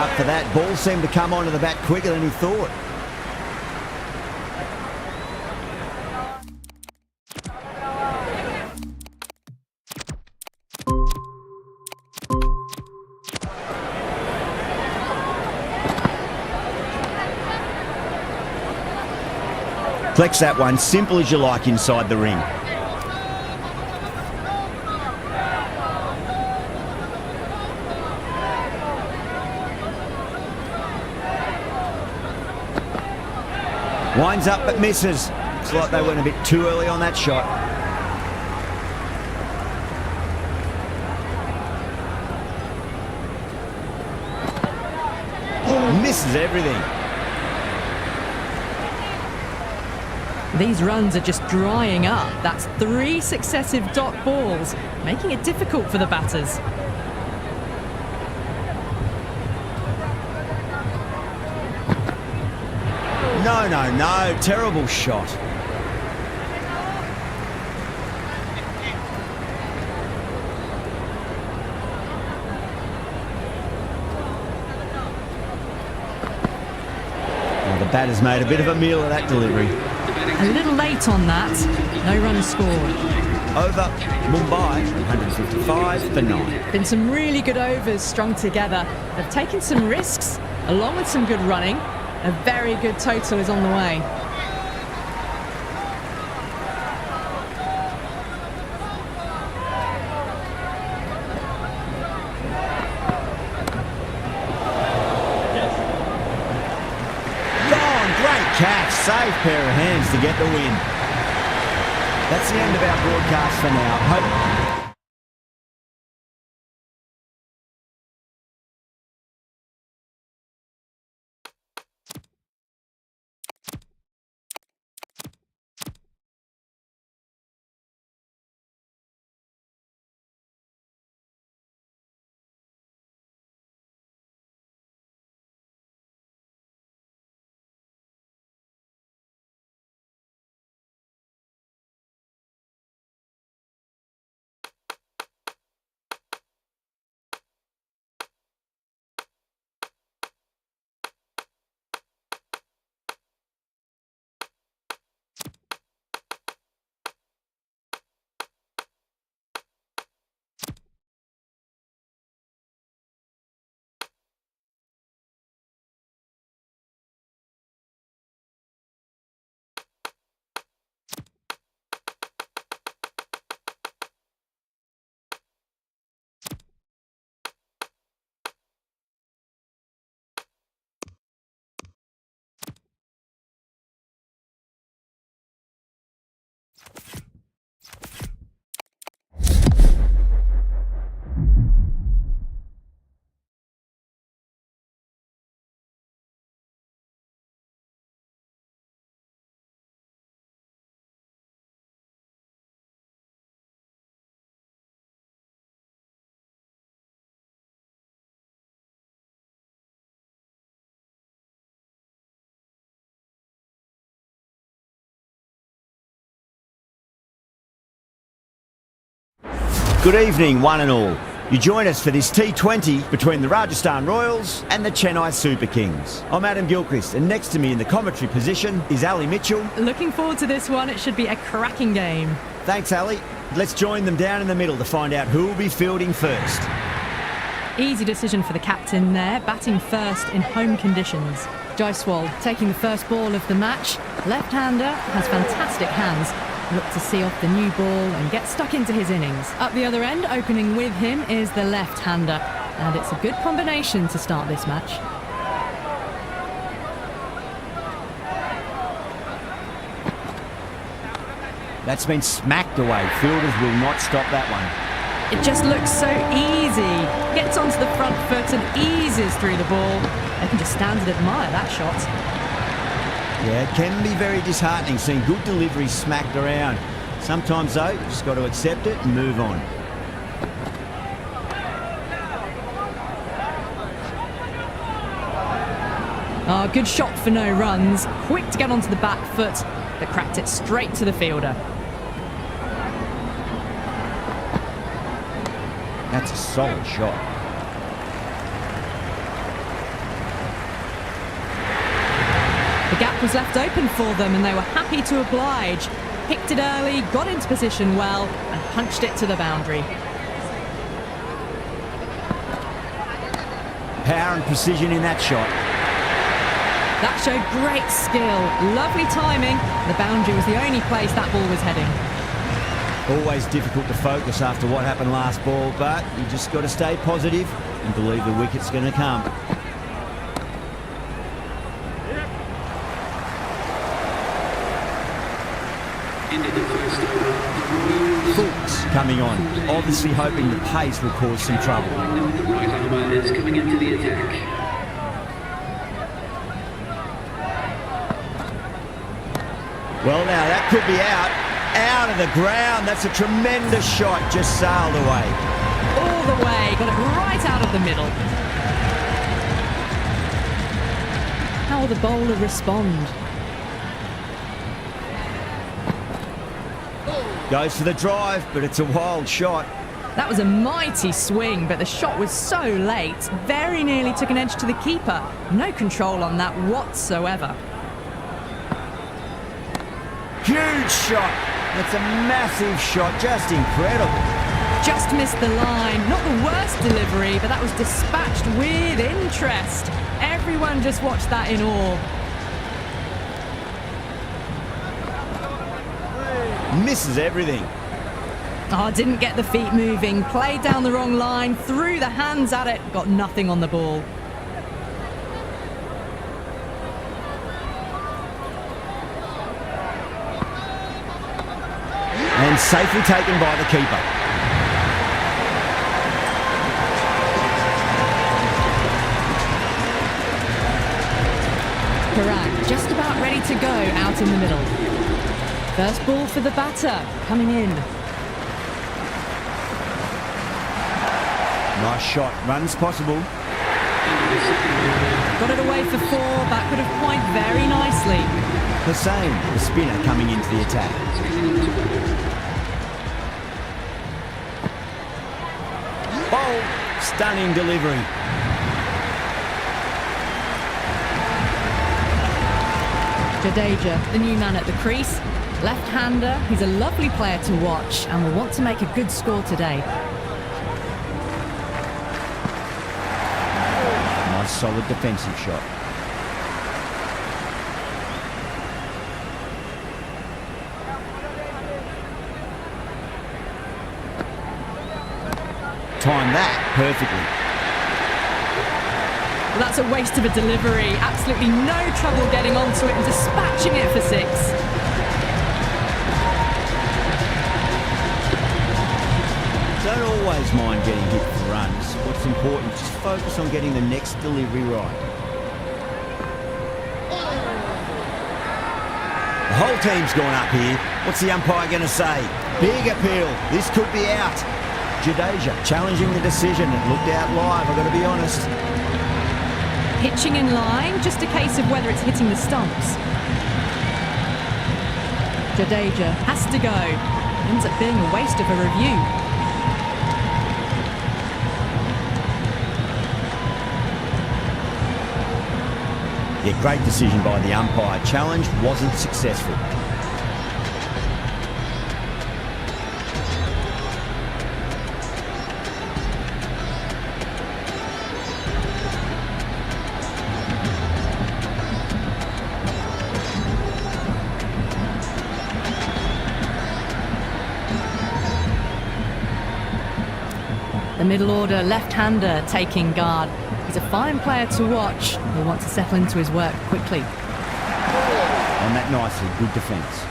up for that. Ball seemed to come onto the bat quicker than he thought. Flex that one, simple as you like inside the ring. Winds up but misses. Looks like they went a bit too early on that shot. Misses everything. These runs are just drying up. That's 3 successive dot balls, making it difficult for the batters. No, terrible shot. Well, the batter's made a bit of a meal of that delivery. A little late on that. No runs scored. Over Mumbai, 155 for 9. Been some really good overs strung together. They've taken some risks, along with some good running. A very good total is on the way. Gone, great catch, safe pair of hands to get the win. That's the end of our broadcast for now. Good evening, one and all. You join us for this T20 between the Rajasthan Royals and the Chennai Super Kings. I'm Adam Gilchrist, and next to me in the commentary position is Ali Mitchell. Looking forward to this one. It should be a cracking game. Thanks, Ali. Let's join them down in the middle to find out who will be fielding first. Easy decision for the captain there, batting first in home conditions. Jaiswal taking the first ball of the match. Left-hander, has fantastic hands. Look to see off the new ball and get stuck into his innings. Up the other end, opening with him, is the left-hander. And it's a good combination to start this match. That's been smacked away. Fielders will not stop that one. It just looks so easy. Gets onto the front foot and eases through the ball. They can just stand and admire that shot. Yeah, it can be very disheartening seeing good deliveries smacked around. Sometimes, though, you've just got to accept it and move on. Oh, good shot for no runs. Quick to get onto the back foot, but cracked it straight to the fielder. That's a solid shot. The gap was left open for them and they were happy to oblige. Picked it early, got into position well and punched it to the boundary. Power and precision in that shot. That showed great skill, lovely timing. The boundary was the only place that ball was heading. Always difficult to focus after what happened last ball, but you just got to stay positive and believe the wicket's going to come. Fulks coming on, obviously hoping the pace will cause some trouble. The right armour is coming into the attack. Well, now that could be out of the ground. That's a tremendous shot, just sailed away. All the way, got it right out of the middle. How will the bowler respond? Goes for the drive, but it's a wild shot. That was a mighty swing, but the shot was so late. Very nearly took an edge to the keeper. No control on that whatsoever. Huge shot. That's a massive shot, just incredible. Just missed the line. Not the worst delivery, but that was dispatched with interest. Everyone just watched that in awe. Misses everything. Oh, didn't get the feet moving. Played down the wrong line, threw the hands at it, got nothing on the ball. And safely taken by the keeper. Parag just about ready to go out in the middle. First ball for the batter, coming in. Nice shot, runs possible. Got it away for four, that could have pointed very nicely. Hussain, the spinner, coming into the attack. Bold, stunning delivery. Jadeja, the new man at the crease. Left-hander, he's a lovely player to watch and will want to make a good score today. Nice solid defensive shot. Timed that perfectly. Well, that's a waste of a delivery. Absolutely no trouble getting onto it and dispatching it for six. Don't always mind getting hit for runs. What's important, just focus on getting the next delivery right. The whole team's gone up here. What's the umpire going to say? Big appeal. This could be out. Jadeja challenging the decision. It looked out live, I've got to be honest. Pitching in line, just a case of whether it's hitting the stumps. Jadeja has to go. Ends up being a waste of a review. Yeah, great decision by the umpire. Challenge wasn't successful. The middle order left-hander taking guard. He's a fine player to watch. He'll want to settle into his work quickly. On that nicely, good defence.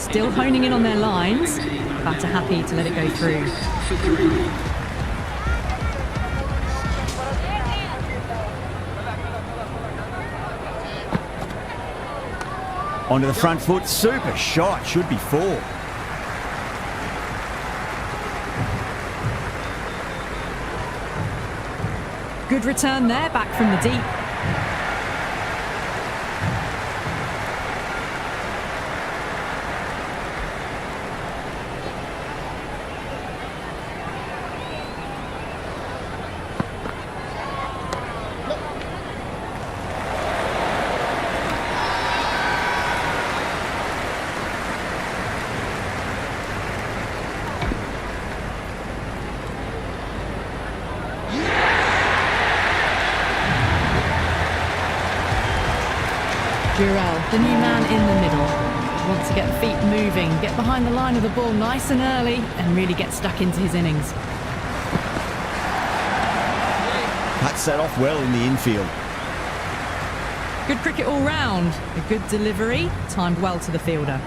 Still honing in on their lines. Batter happy to let it go through. Onto the front foot, super shot, should be four. Good return there, back from the deep. the new man in the middle. Wants to get the feet moving, get behind the line of the ball nice and early, and really get stuck into his innings. Cuts that off well in the infield. Good cricket all round. A good delivery, timed well to the fielder.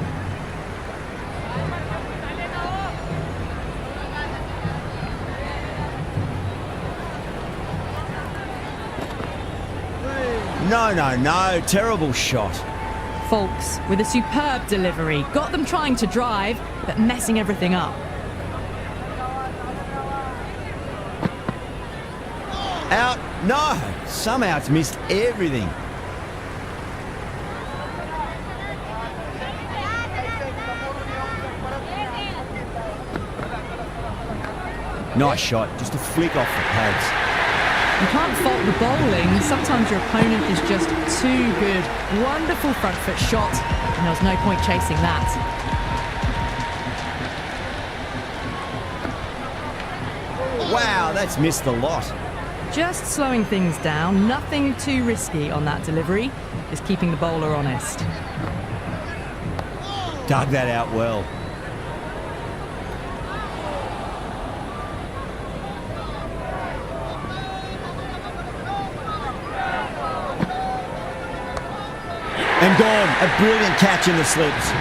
No, terrible shot. Faulks with a superb delivery. Got them trying to drive, but messing everything up. Out. No, somehow it's missed everything. Nice shot, just a flick off the pads. You can't fault the bowling. Sometimes your opponent is just too good. Wonderful front foot shot, and there was no point chasing that. Wow, that's missed the lot. Just slowing things down, nothing too risky on that delivery, just keeping the bowler honest. Dug that out well. And gone. A brilliant catch in the slips.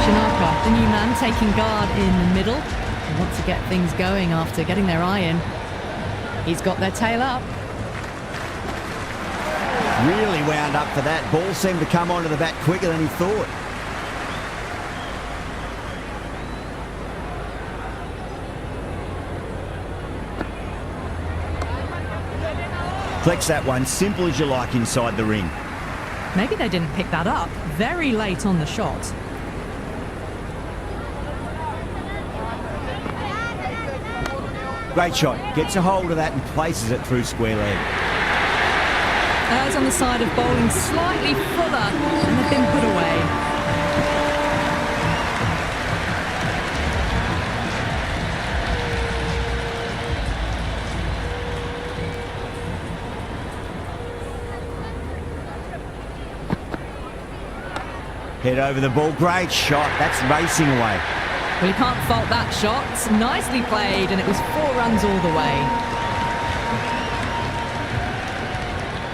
Shanaka, the new man, taking guard in the middle. They want to get things going after getting their eye in. He's got their tail up. Really wound up for that. Ball seemed to come onto the bat quicker than he thought. Flex that one, simple as you like inside the ring. Maybe they didn't pick that up very late on the shot. Great shot. Gets a hold of that and places it through square leg. Errs on the side of bowling slightly fuller, and they've been put away. Head over the ball. Great shot. That's racing away. Well, you can't fault that shot. Nicely played, and it was 4 runs all the way.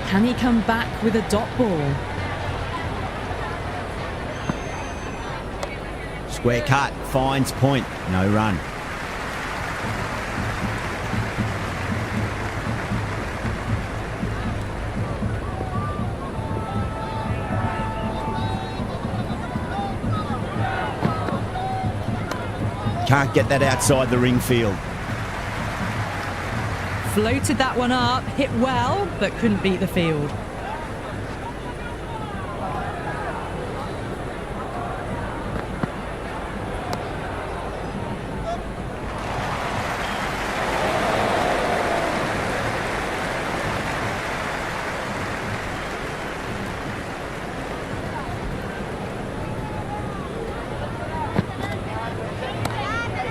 Can he come back with a dot ball? Square cut. Finds point. No run. Can't get that outside the ring field. Floated that one up, hit well, but couldn't beat the field.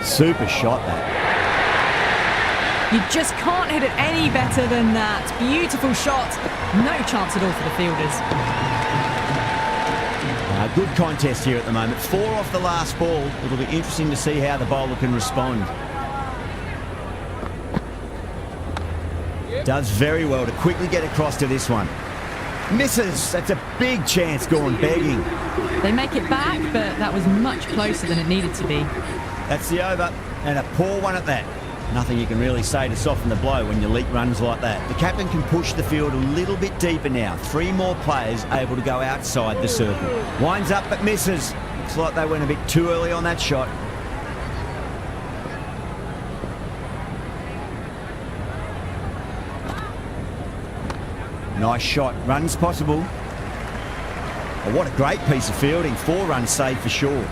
Super shot that. You just can't hit it any better than that. Beautiful shot. No chance at all for the fielders. Good contest here at the moment. 4 off the last ball. It'll be interesting to see how the bowler can respond. Does very well to quickly get across to this one. Misses. That's a big chance gone begging. They make it back, but that was much closer than it needed to be. That's the over, and a poor one at that. Nothing you can really say to soften the blow when you leak runs like that. The captain can push the field a little bit deeper now. 3 more players able to go outside the circle. Winds up but misses. Looks like they went a bit too early on that shot. Nice shot. Runs possible. Oh, what a great piece of fielding. 4 runs saved for sure.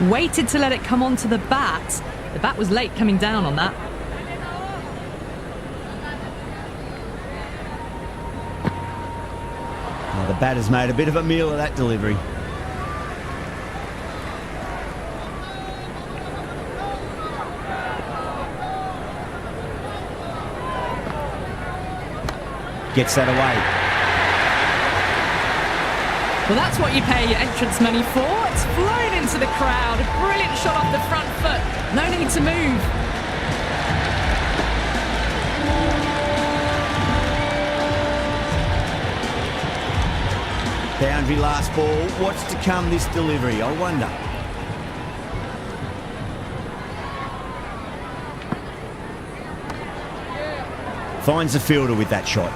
Waited to let it come onto the bat. The bat was late coming down on that. The batter's made a bit of a meal of that delivery. Gets that away. Well, that's what you pay your entrance money for. It's flown into the crowd. A brilliant shot off the front foot. No need to move. Boundary last ball. What's to come this delivery, I wonder? Finds the fielder with that shot.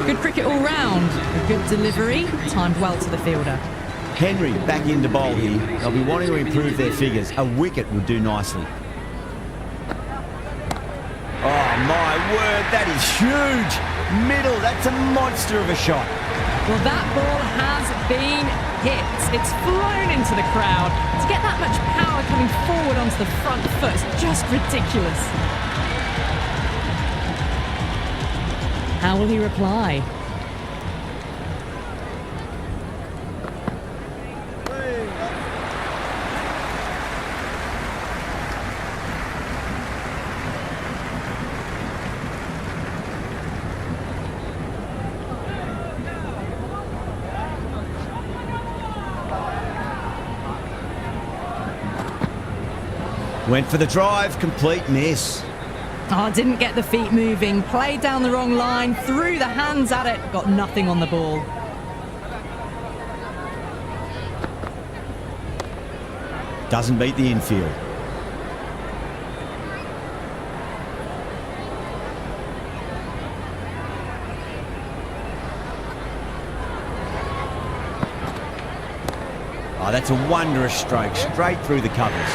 Good cricket all round. A good delivery, timed well to the fielder. Henry back into bowl here. They'll be wanting to improve their figures. A wicket would do nicely. Oh my word, that is huge. Middle, that's a monster of a shot. Well, that ball has been hit. It's flown into the crowd. To get that much power coming forward onto the front foot is just ridiculous. How will he reply? Went for the drive, complete miss. Oh, didn't get the feet moving, played down the wrong line, threw the hands at it, got nothing on the ball. Doesn't beat the infield. Oh, that's a wondrous stroke, straight through the covers.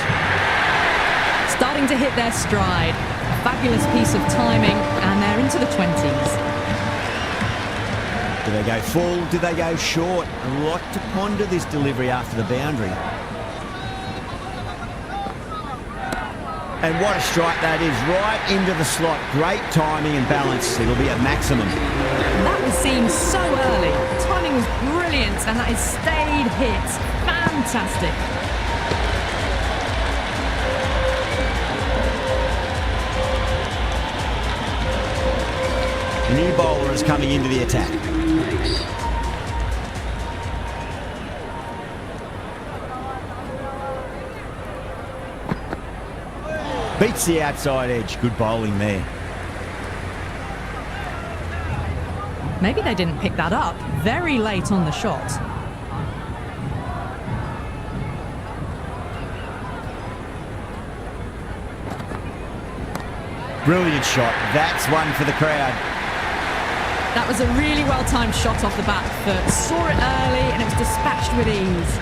Starting to hit their stride. A fabulous piece of timing, and they're into the 20s. Do they go full? Do they go short? A lot to ponder this delivery after the boundary. And what a strike that is, right into the slot. Great timing and balance. It'll be at maximum. That was seen so early. The timing was brilliant, and that is stayed hit. Fantastic. The new bowler is coming into the attack. Beats the outside edge. Good bowling there. Maybe they didn't pick that up. Very late on the shot. Brilliant shot. That's one for the crowd. That was a really well-timed shot off the back foot. Saw it early and it was dispatched with ease.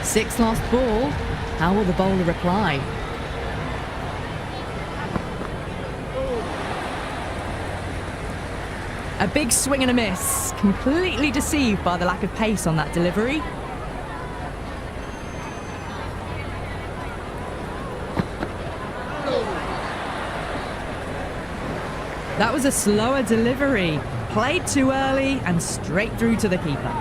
Sixth last ball. How will the bowler reply? A big swing and a miss. Completely deceived by the lack of pace on that delivery. That was a slower delivery. Played too early and straight through to the keeper.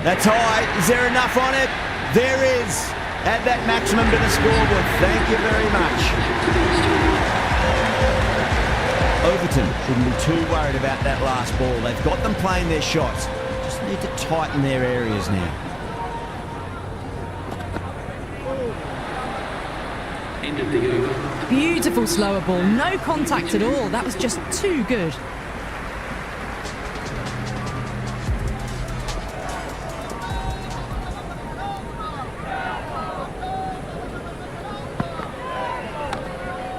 That's high. Is there enough on it? There is. Add that maximum to the scoreboard. Thank you very much. Overton shouldn't be too worried about that last ball. They've got them playing their shots. Just need to tighten their areas now. End of the over. Beautiful slower ball. No contact at all. That was just too good.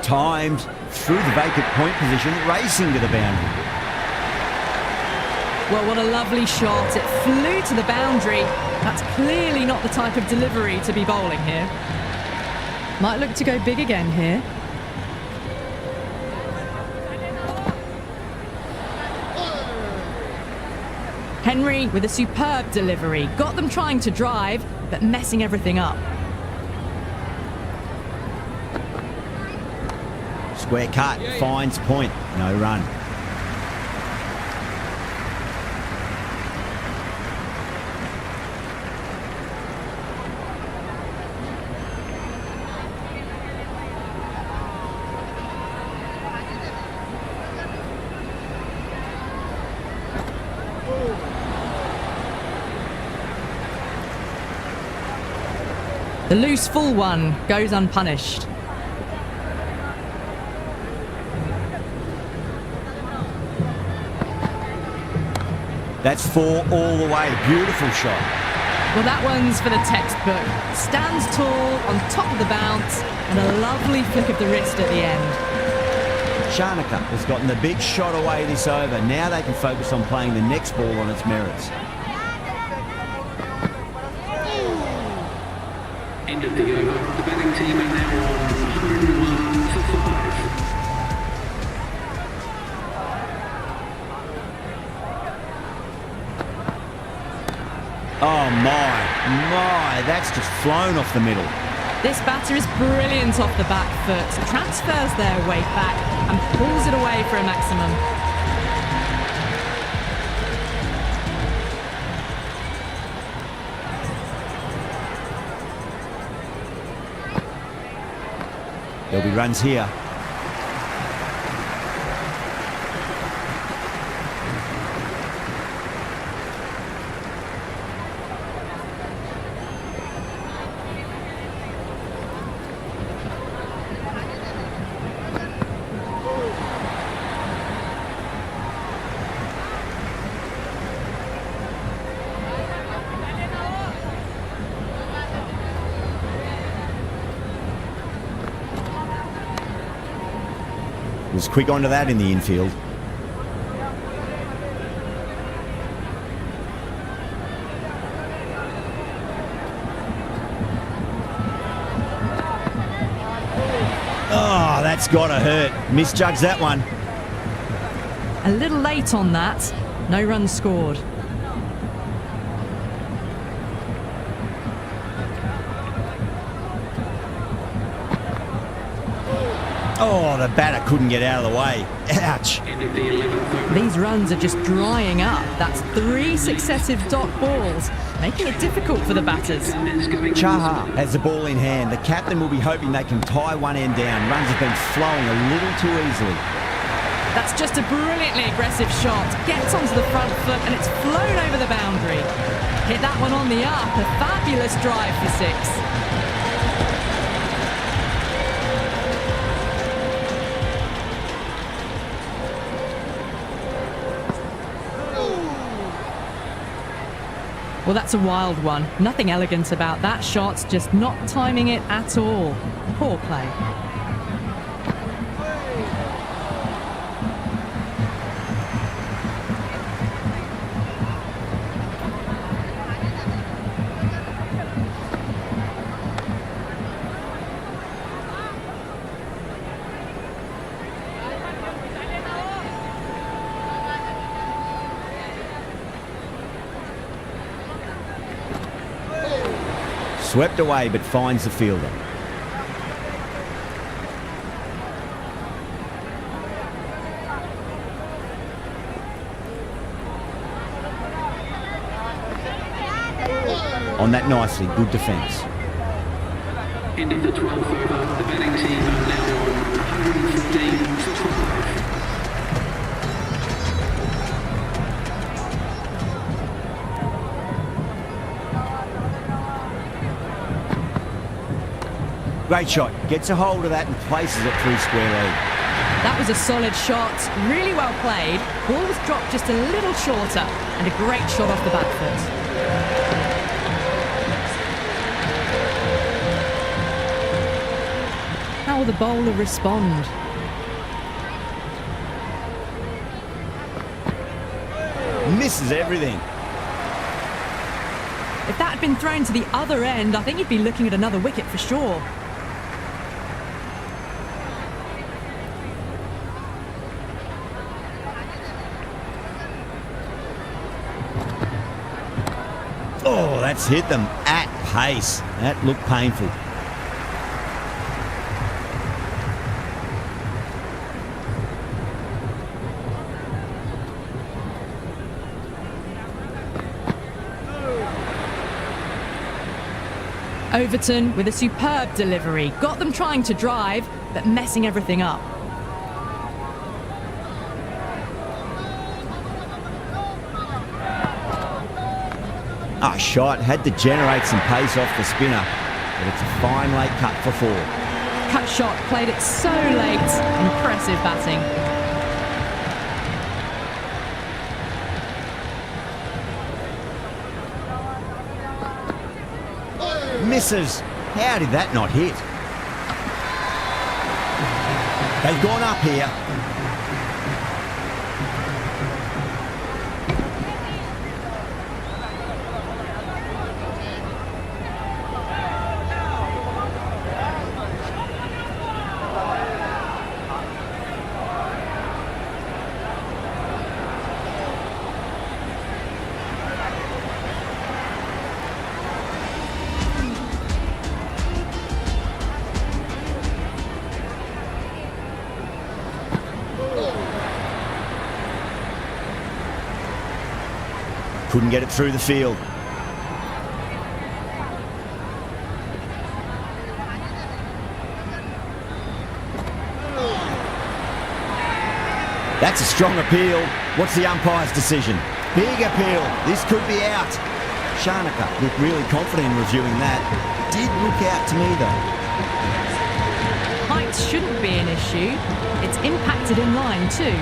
Timed through the vacant point position, racing to the boundary. Well, what a lovely shot. It flew to the boundary. That's clearly not the type of delivery to be bowling here. Might look to go big again here. Henry with a superb delivery. Got them trying to drive, but messing everything up. Square cut, finds point, no run. The loose full one goes unpunished. That's 4 all the way. Beautiful shot. Well, that one's for the textbook. Stands tall on top of the bounce and a lovely flick of the wrist at the end. Shanaka has gotten the big shot away this over. Now they can focus on playing the next ball on its merits. End of the over. The batting team are now on 101 for 5. Oh my, that's just flown off the middle. This batter is brilliant off the back foot, transfers their weight back and pulls it away for a maximum. There'll be runs here. Was quick onto that in the infield. Oh, that's gotta hurt. Misjudged that one. A little late on that. No runs scored. Oh, the batter couldn't get out of the way. Ouch. These runs are just drying up. That's 3 successive dot balls, making it difficult for the batters. Chaha has the ball in hand. The captain will be hoping they can tie one end down. Runs have been flowing a little too easily. That's just a brilliantly aggressive shot. Gets onto the front foot and it's flown over the boundary. Hit that one on the up. A fabulous drive for 6. Well, that's a wild one. Nothing elegant about that shot, just not timing it at all. Poor play. Swept away but finds the fielder. On that nicely, good defence. End of the 12th over. The batting team are now on 115 for 5. Great shot. Gets a hold of that and places it through square leg. That was a solid shot. Really well played. Ball was dropped just a little shorter and a great shot off the back foot. How will the bowler respond? Misses everything. If that had been thrown to the other end, I think you'd be looking at another wicket for sure. Oh, that's hit them at pace. That looked painful. Overton with a superb delivery. Got them trying to drive, but messing everything up. Shot. Had to generate some pace off the spinner, but it's a fine late cut for 4. Cut shot, played it so late. Impressive batting. Misses. How did that not hit? They've gone up here. Couldn't get it through the field. That's a strong appeal. What's the umpire's decision? Big appeal. This could be out. Shanaka looked really confident in reviewing that. Did look out to me though. Height shouldn't be an issue. It's impacted in line too.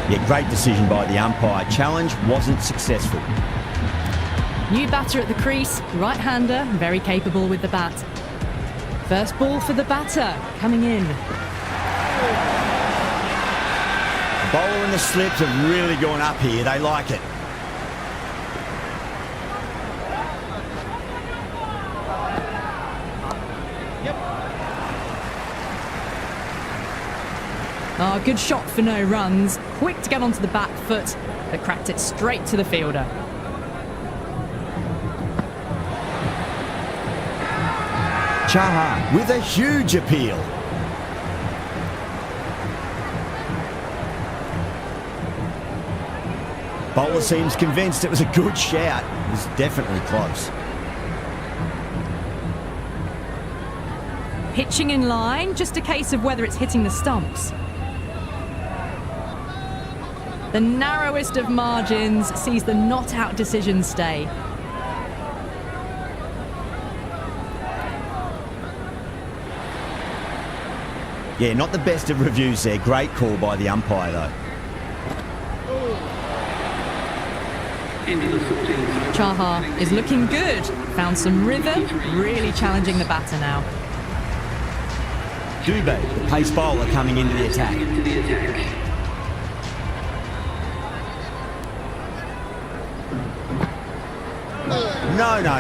Yeah, great decision by the umpire. Challenge wasn't successful. New batter at the crease, right-hander, very capable with the bat. First ball for the batter, coming in. The bowler and the slips have really gone up here. They like it. Oh, good shot for no runs. Quick to get onto the back foot, but cracked it straight to the fielder. Chaha with a huge appeal. Bowler seems convinced it was a good shout. It was definitely close. Pitching in line, just a case of whether it's hitting the stumps. The narrowest of margins sees the not-out decision stay. Yeah, not the best of reviews there. Great call by the umpire though. Chaha is looking good. Found some rhythm, really challenging the batter now. Dubé, the pace bowler, coming into the attack.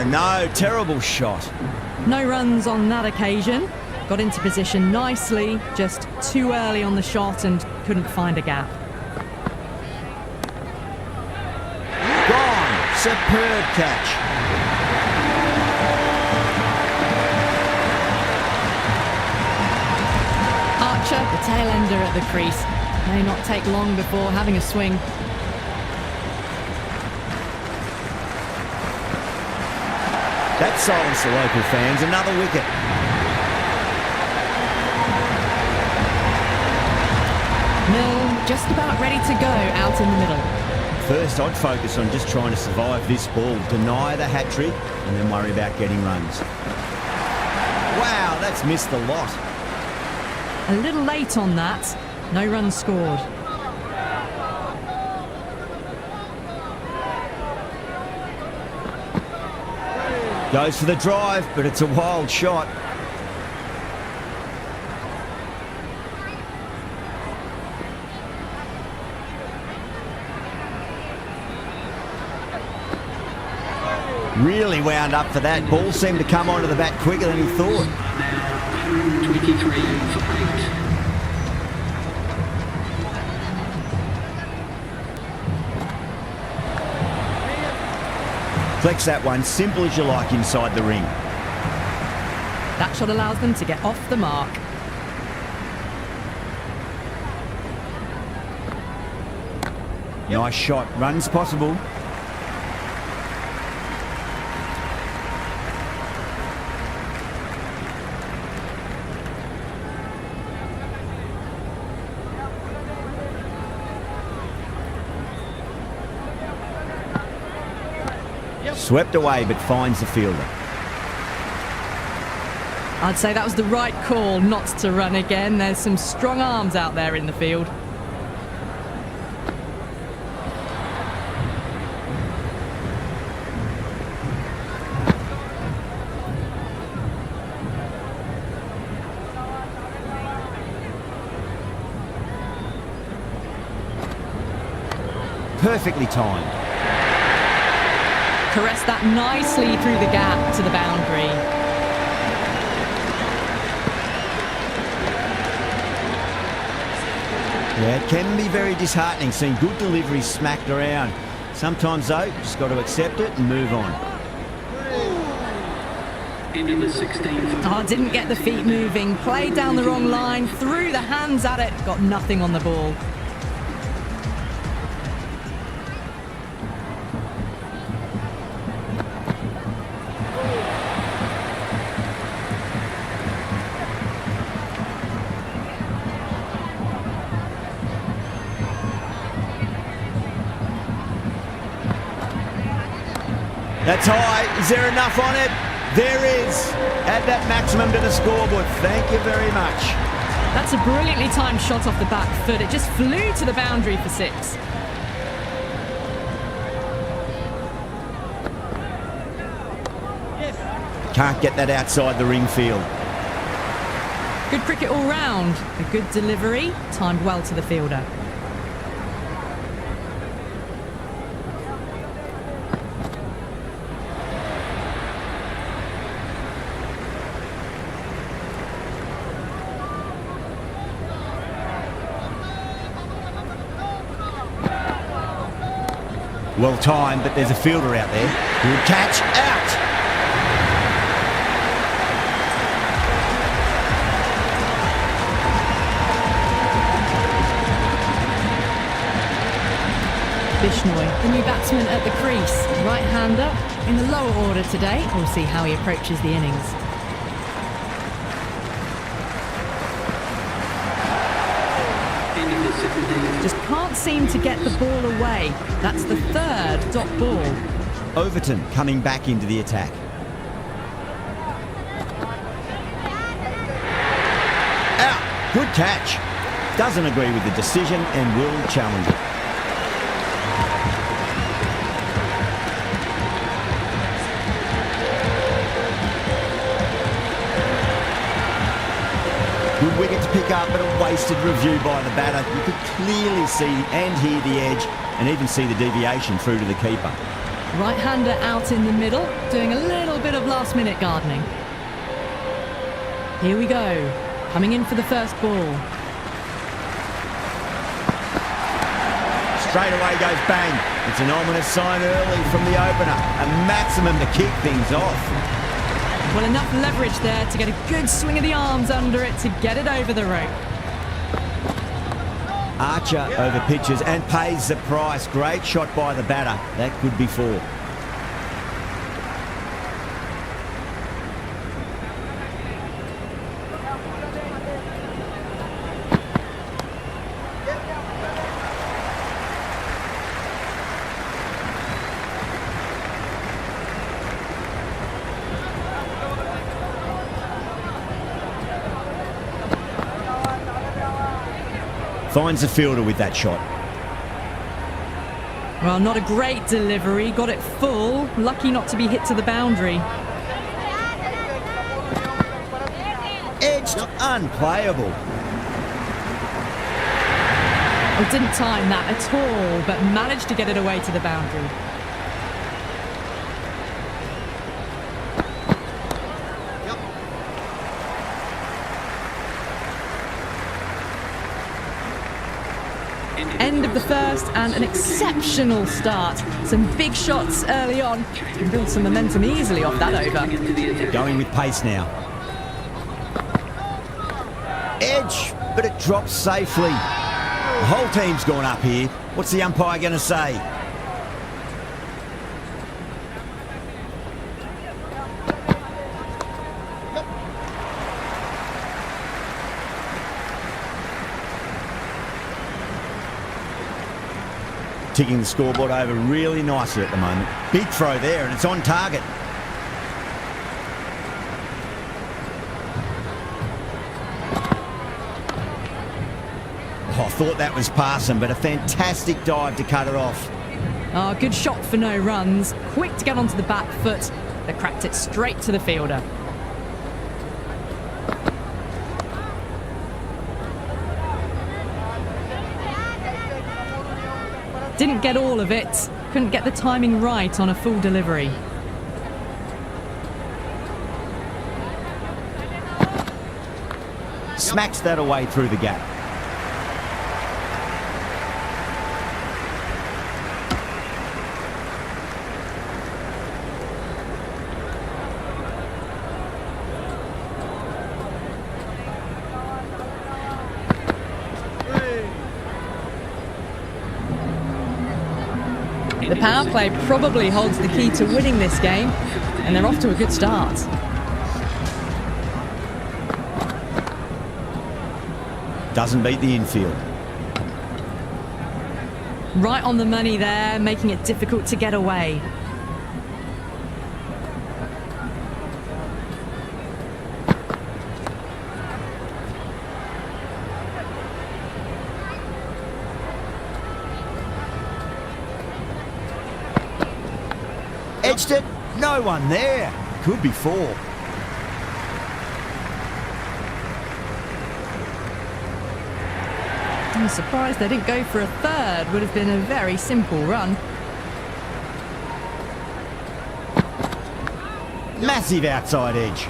No. Terrible shot. No runs on that occasion. Got into position nicely, just too early on the shot and couldn't find a gap. Gone. Superb catch. Archer, the tail ender at the crease. May not take long before having a swing. That silenced the local fans. Another wicket. Mill just about ready to go out in the middle. First, I'd focus on just trying to survive this ball, deny the hat-trick, and then worry about getting runs. Wow, that's missed the lot. A little late on that. No runs scored. Goes for the drive, but it's a wild shot. Really wound up for that. Ball seemed to come onto the bat quicker than he thought. Now 123 for 8. Flex that one, simple as you like, inside the ring. That shot allows them to get off the mark. Nice shot. Runs possible. Swept away, but finds the fielder. I'd say that was the right call not to run again. There's some strong arms out there in the field. Perfectly timed. Caressed that nicely through the gap to the boundary. Yeah, it can be very disheartening seeing good deliveries smacked around. Sometimes though, just got to accept it and move on. Into the 16th. Oh, didn't get the feet moving. Played down the wrong line, threw the hands at it, got nothing on the ball. That's high. Is there enough on it? There is. Add that maximum to the scoreboard. Thank you very much. That's a brilliantly timed shot off the back foot. It just flew to the boundary for 6. Can't get that outside the ring field. Good cricket all round. A good delivery, timed well to the fielder. Well timed, but there's a fielder out there. Good catch. Out! Bishnoi, the new batsman at the crease. Right-hander in the lower order today. We'll see how he approaches the innings. Just can't seem to get the ball away. That's the 3rd dot ball. Overton coming back into the attack. Out! Good catch. Doesn't agree with the decision and will challenge it. Good wicket to pick up, but a wasted review by the batter. You could clearly see and hear the edge and even see the deviation through to the keeper. Right-hander out in the middle, doing a little bit of last-minute gardening. Here we go, coming in for the first ball. Straight away goes bang. It's an ominous sign early from the opener. A maximum to kick things off. Well, enough leverage there to get a good swing of the arms under it to get it over the rope. Archer over pitches and pays the price. Great shot by the batter. That could be 4. Finds the fielder with that shot. Well, not a great delivery. Got it full. Lucky not to be hit to the boundary. Edged, unplayable. Oh, didn't time that at all, but managed to get it away to the boundary. End of the first and an exceptional start. Some big shots early on. Can build some momentum easily off that over. Going with pace now. Edge, but it drops safely. The whole team's gone up here. What's the umpire going to say? Ticking the scoreboard over really nicely at the moment. Big throw there, and it's on target. Oh, I thought that was passing, but a fantastic dive to cut it off. Oh, good shot for no runs. Quick to get onto the back foot, but cracked it straight to the fielder. Didn't get all of it. Couldn't get the timing right on a full delivery. Smacks that away through the gap. The power play probably holds the key to winning this game, and they're off to a good start. Doesn't beat the infield. Right on the money there, making it difficult to get away. Edged it, no one there. Could be 4. I'm surprised they didn't go for a third. Would have been a very simple run. Massive outside edge.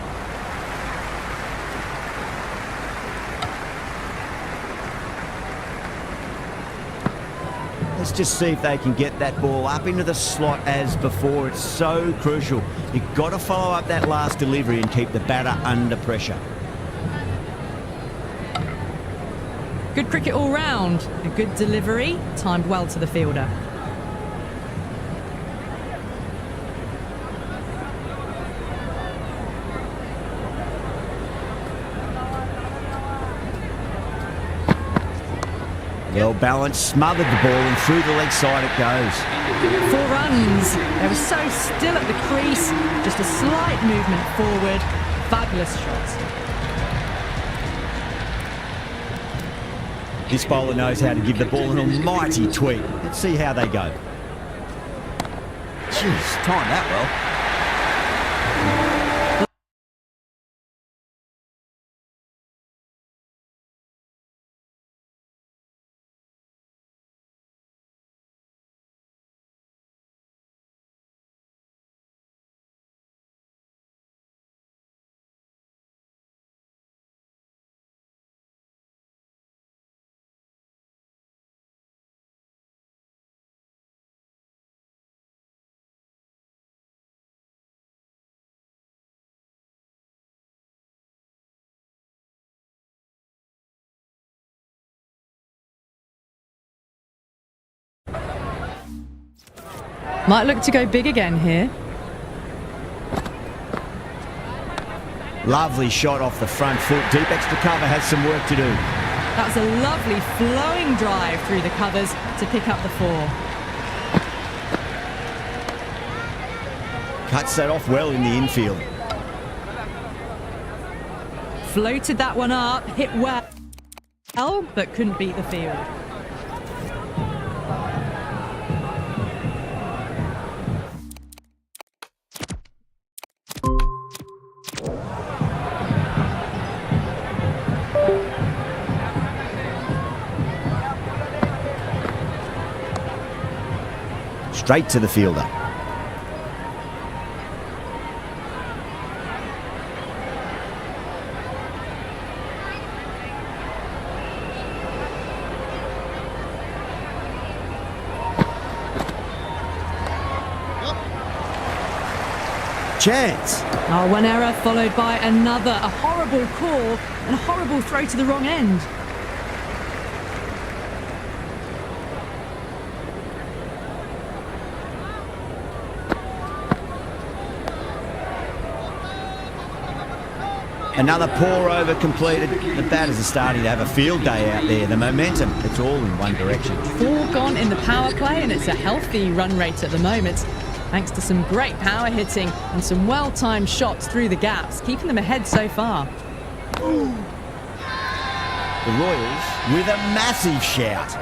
Let's just see if they can get that ball up into the slot as before. It's so crucial. You've got to follow up that last delivery and keep the batter under pressure. Good cricket all round. A good delivery, timed well to the fielder. Well balanced, smothered the ball, and through the leg side it goes. 4 runs. They were so still at the crease. Just a slight movement forward. Fabulous shot. This bowler knows how to give the ball an almighty tweak. Let's see how they go. Jeez, timed that well. Might look to go big again here. Lovely shot off the front foot. Deep extra cover has some work to do. That was a lovely flowing drive through the covers to pick up the 4. Cuts that off well in the infield. Floated that one up, hit well, but couldn't beat the field. Straight to the fielder. Chance. Oh, one error followed by another. A horrible call and a horrible throw to the wrong end. Another pour over completed. The batters are starting to have a field day out there. The momentum, it's all in one direction. 4 gone in the power play, and it's a healthy run rate at the moment, thanks to some great power hitting and some well-timed shots through the gaps, keeping them ahead so far. The Royals with a massive shout.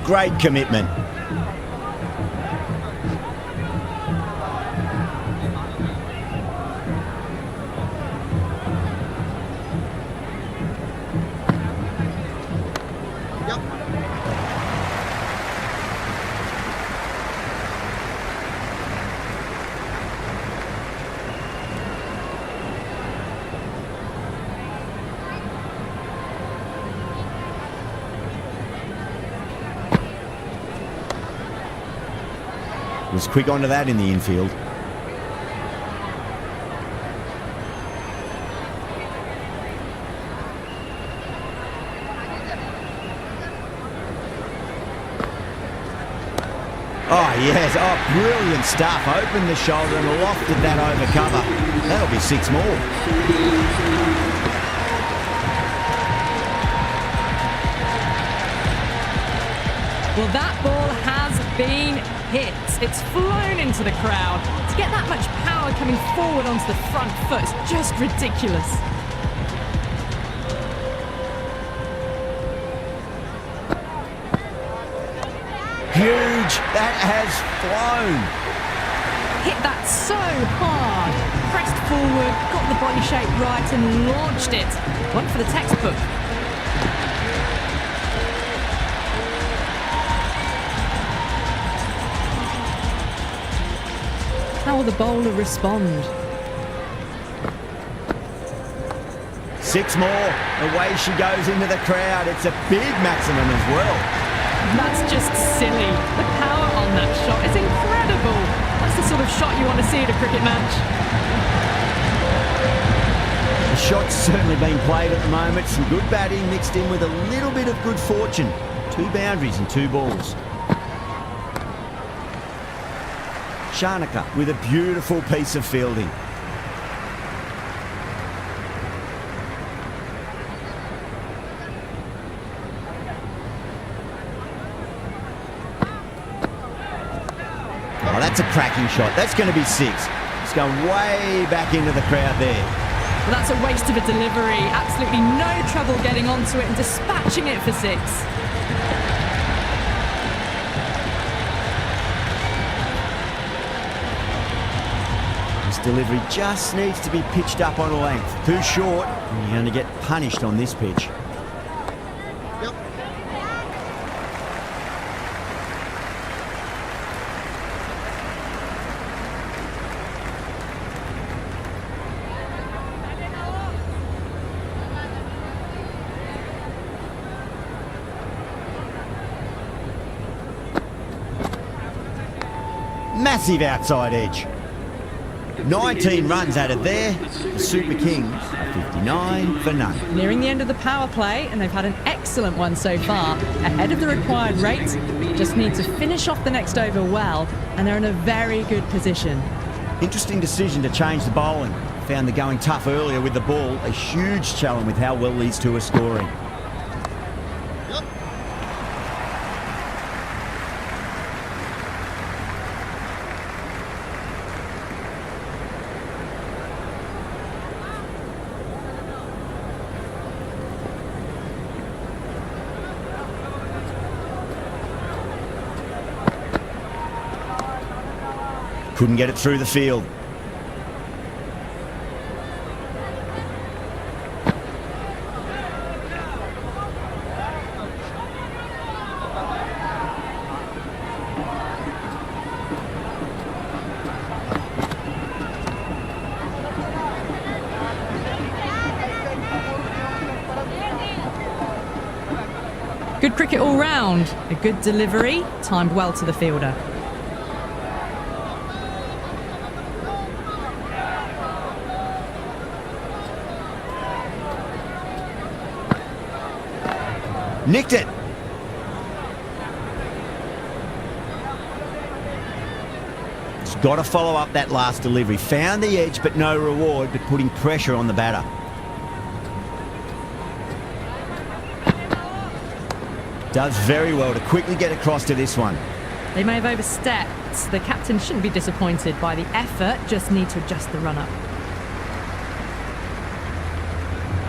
Great commitment. Was quick onto that in the infield. Oh, yes. Oh, brilliant stuff. Opened the shoulder and lofted that over cover. That'll be 6 more. Well, that ball has been hit. It's flown into the crowd. To get that much power coming forward onto the front foot is just ridiculous. Huge. That has flown. Hit that so hard. Pressed forward, got the body shape right and launched it. One for the textbook. How will the bowler respond? 6 more. Away she goes into the crowd. It's a big maximum as well. That's just silly. The power on that shot is incredible. That's the sort of shot you want to see at a cricket match. The shot's certainly being played at the moment. Some good batting mixed in with a little bit of good fortune. 2 boundaries and 2 balls. Shanaka with a beautiful piece of fielding. Oh, that's a cracking shot. That's going to be 6. It's going way back into the crowd there. Well, that's a waste of a delivery. Absolutely no trouble getting onto it and dispatching it for 6. Delivery just needs to be pitched up on a length. Too short, and you're going to get punished on this pitch. Massive outside edge. 19 runs added there. The Super Kings, 59 for none. Nearing the end of the power play, and they've had an excellent one so far. Ahead of the required rate, just need to finish off the next over well, and they're in a very good position. Interesting decision to change the bowling. Found the going tough earlier with the ball. A huge challenge with how well these two are scoring. Couldn't get it through the field. Good cricket all round. A good delivery, timed well to the fielder. Nicked it. He's got to follow up that last delivery. Found the edge, but no reward, but putting pressure on the batter. Does very well to quickly get across to this one. They may have overstepped. The captain shouldn't be disappointed by the effort, just need to adjust the run-up.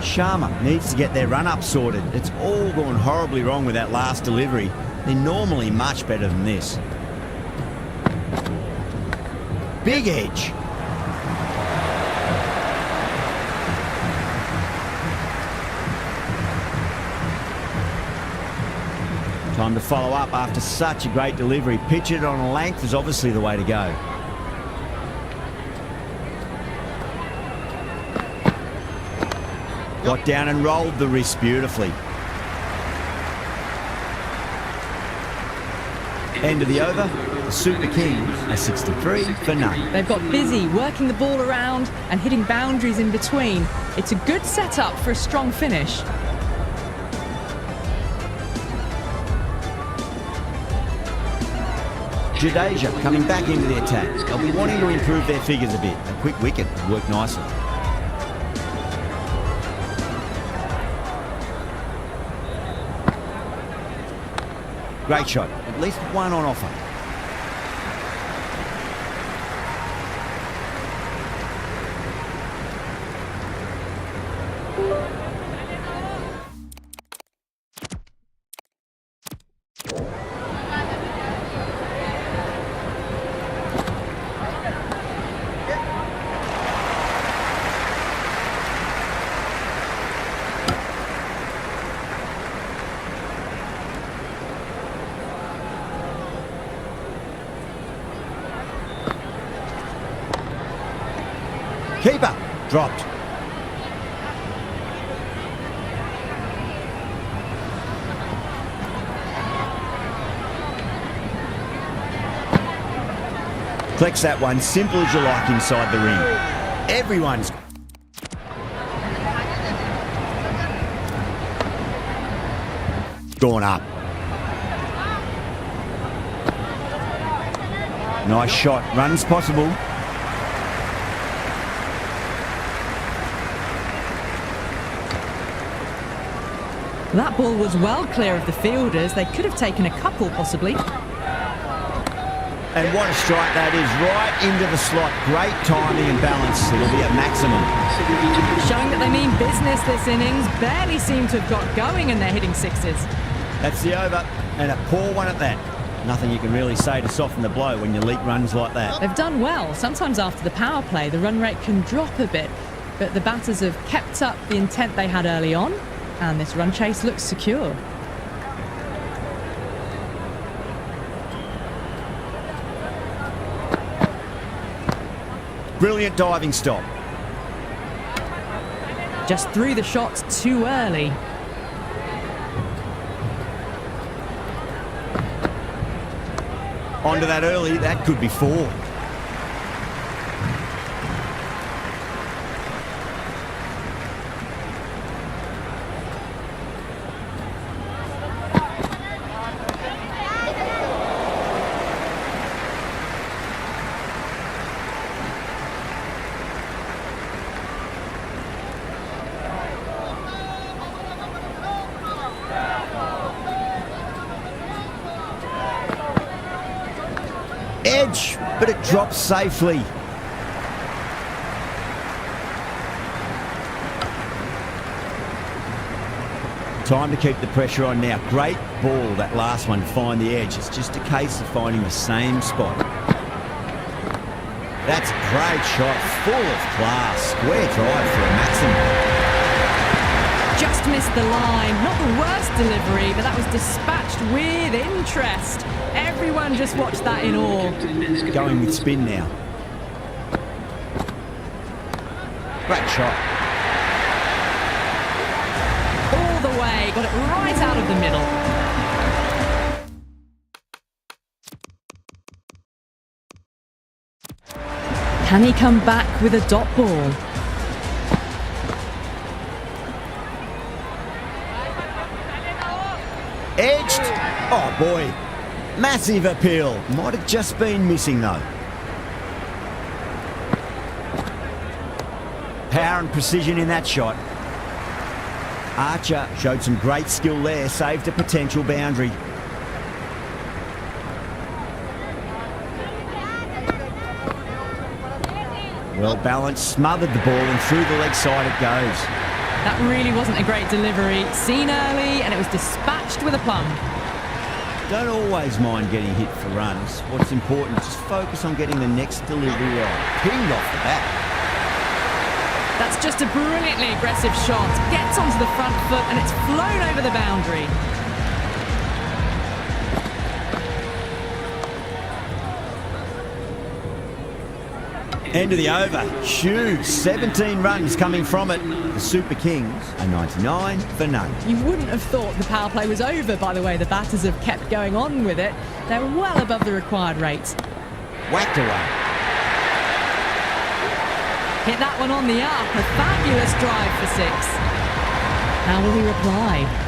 Sharma needs to get their run-up sorted. It's all gone horribly wrong with that last delivery. They're normally much better than this. Big edge. Time to follow up after such a great delivery. Pitch it on a length is obviously the way to go. Got down and rolled the wrist beautifully. End of the over. The Super Kings are 63 for none. They've got busy working the ball around and hitting boundaries in between. It's a good setup for a strong finish. Jadeja coming back into the attack. They'll be wanting to improve their figures a bit. A quick wicket would work nicely. Great shot. At least one on offer. Keeper dropped. Collects that one, simple as you like inside the ring. Everyone's gone up. Nice shot, runs possible. That ball was well clear of the fielders. They could have taken a couple, possibly. And what a strike that is, right into the slot. Great timing and balance. It'll be at maximum. Showing that they mean business this innings. Barely seem to have got going and they're hitting sixes. That's the over, and a poor one at that. Nothing you can really say to soften the blow when you leak runs like that. They've done well. Sometimes after the power play, the run rate can drop a bit. But the batters have kept up the intent they had early on. And this run chase looks secure. Brilliant diving stop. Just threw the shots too early. Onto that early, that could be four. Edge, but it drops safely. Time to keep the pressure on now. Great ball, that last one, to find the edge. It's just a case of finding the same spot. That's a great shot, full of class. Square drive for a maximum. Just missed the line. Not the worst delivery, but that was dispatched with interest. Everyone just watched that in awe. Going with spin now. Great shot. All the way, got it right out of the middle. Can he come back with a dot ball? Edged. Oh boy. Massive appeal. Might have just been missing though. Power and precision in that shot. Archer showed some great skill there, saved a potential boundary. Well balanced, smothered the ball and through the leg side it goes. That really wasn't a great delivery. Seen early and it was dispatched with a plum. Don't always mind getting hit for runs. What's important is just focus on getting the next delivery right. Pinged off the bat. That's just a brilliantly aggressive shot. Gets onto the front foot and it's flown over the boundary. End of the over. Huge. 17 runs coming from it. The Super Kings are 99 for none. You wouldn't have thought the power play was over by the way the batters have kept going on with it. They're well above the required rate. Whacked away. Hit that one on the up. A fabulous drive for 6. How will he reply?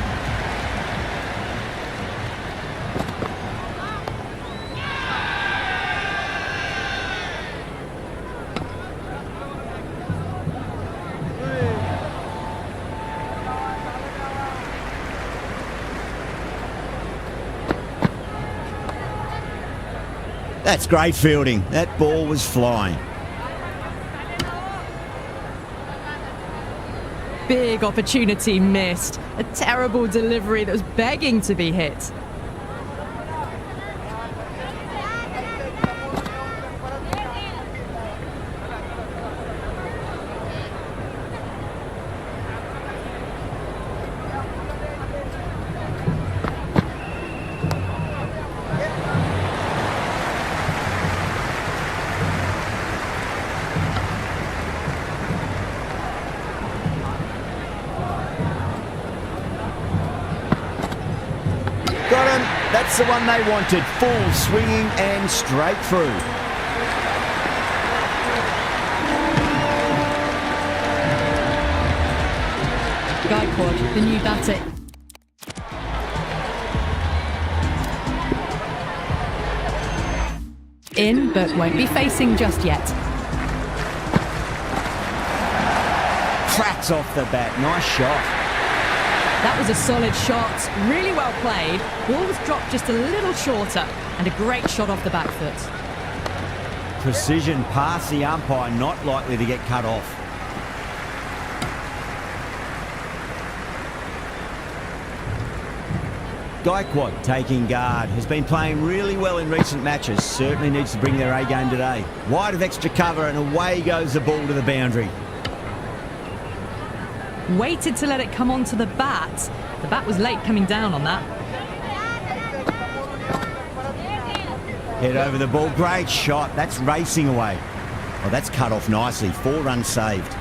That's great fielding. That ball was flying. Big opportunity missed. A terrible delivery that was begging to be hit. Got him. That's the one they wanted. Full swinging and straight through. Gaikwad, the new batter. In, but won't be facing just yet. Cracks off the bat. Nice shot. That was a solid shot, really well played. Ball was dropped just a little shorter and a great shot off the back foot. Precision past the umpire, not likely to get cut off. Gaikwad taking guard, has been playing really well in recent matches, certainly needs to bring their A game today. Wide of extra cover and away goes the ball to the boundary. Waited to let it come onto the bat. The bat was late coming down on that. Head over the ball, great shot, that's racing away. Oh, that's cut off nicely, 4 runs saved.